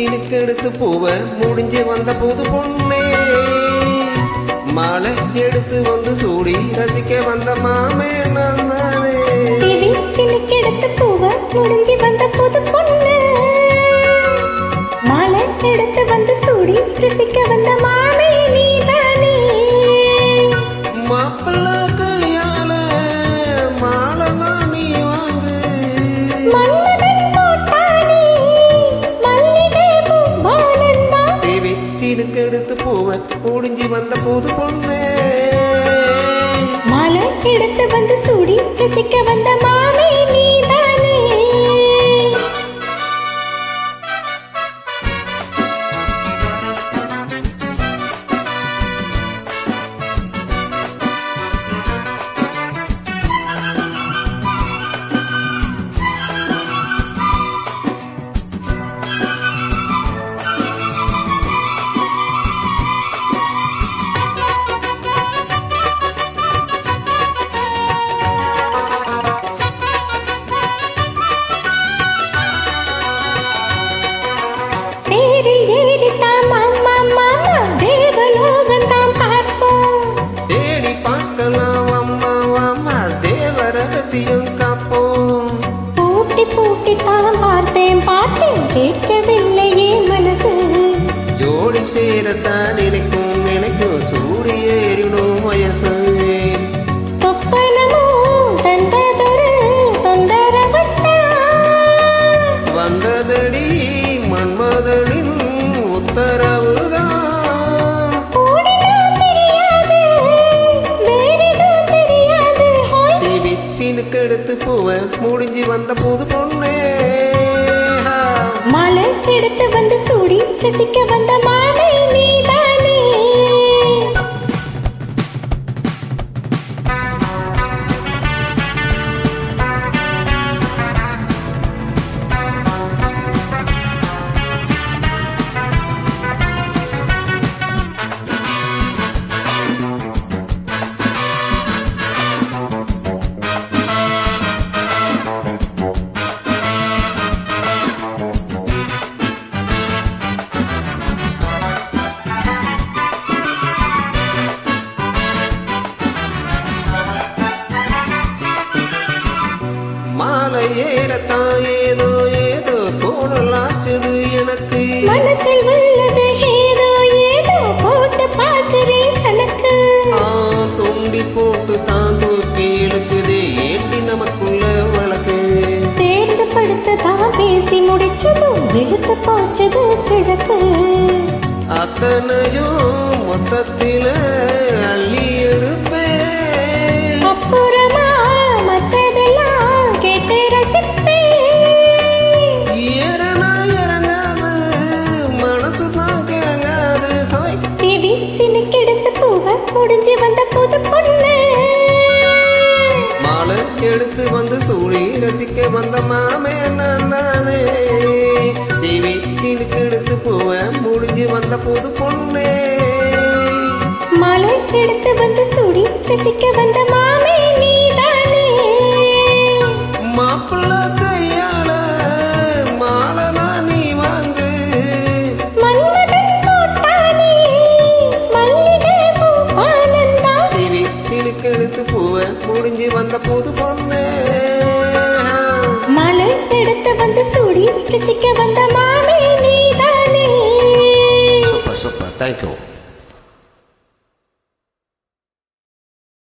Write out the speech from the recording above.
சீனுக்கு எடுத்து பூவ முடிஞ்சு வந்த புது பொண்ணே மாலை எடுத்து வந்து சூடி ரசிக்க வந்த மாமே நான் தானே சீனுக்கு எடுத்து பூவ முடிஞ்சு வந்த புது பொண்ணு மாலை எடுத்து வந்து சூடி ரசிக்க வந்த மாமே நீ தானே மாப்பிள்ள கையால மாலை தான் நீ வாங்கு சீனுக்கு எடுத்து பூவ முடிஞ்சு வந்த புது பொண்ணே மாலை எடுத்து வந்து சூடி ரசிக்க வந்த மாமே நீ தானே பூட்டி பூட்டி தான் பார்த்தேன் பார்த்தேன் கேட்கவில்லையே மனசு ஜோடி சேரத்தான் நினைக்கும் சூரிய எரிணும் வயசு தொப்பனமோ தந்ததொரு தொந்தரவத்தான் வந்ததடி மன்மதனின் உத்தரவுதான் சீனுக்கு எடுத்து பூவ முடிஞ்சு வந்த புது பொண்ணே மாலை எடுத்து வந்து சூடி ரசிக்க வந்த மாலை நீ தானே ஏறத்தான் ஏதோ ஏதோ தோணலாச்சது எனக்கு மனசில் உள்ளது ஏதோ ஏதோ போட்டு பார்க்கிறேன் கணக்கு தூண்டி போட்டு தான் தூக்கி இழுக்குதே ஏண்டி நமக்குள்ள வழக்கு தேர்ந்து படுத்த தான் பேசி முடிச்சதும் எடுத்து போச்சது கிழக்கு அத்தனையும் மொத்தத்தில அள்ளி எடுப்பேன் அப்புறமா மத்ததெல்லாம் கேட்டு ரசிப்பேன் இறங்காது மனசு தான் கிறங்காது டிவி சீனுக்கு எடுத்து பூவ முடிஞ்சு வந்த புது பொண்ணு மாலை எடுத்து வந்து சூடி ரசிக்க வந்த மாமே நான் தானே சீனுக்கு எடுத்து பூவ முடிஞ்சு வந்த புது பொண்ணே மாலை எடுத்து வந்து சூடி ரசிக்க வந்த மாமே நீ தானே மாப்பிள்ள கையால மாலை தான் நீ வாங்கு மன்மதன் போட்டானே மல்லிகை பூ ஆனந்தா சீனுக்கு எடுத்து பூவ முடிஞ்சு வந்த புது பொண்ணே மாலை எடுத்து வந்து சூடி ரசிக்க வந்த மாமே நீ தானே சூப்பர் தேங்க்யூ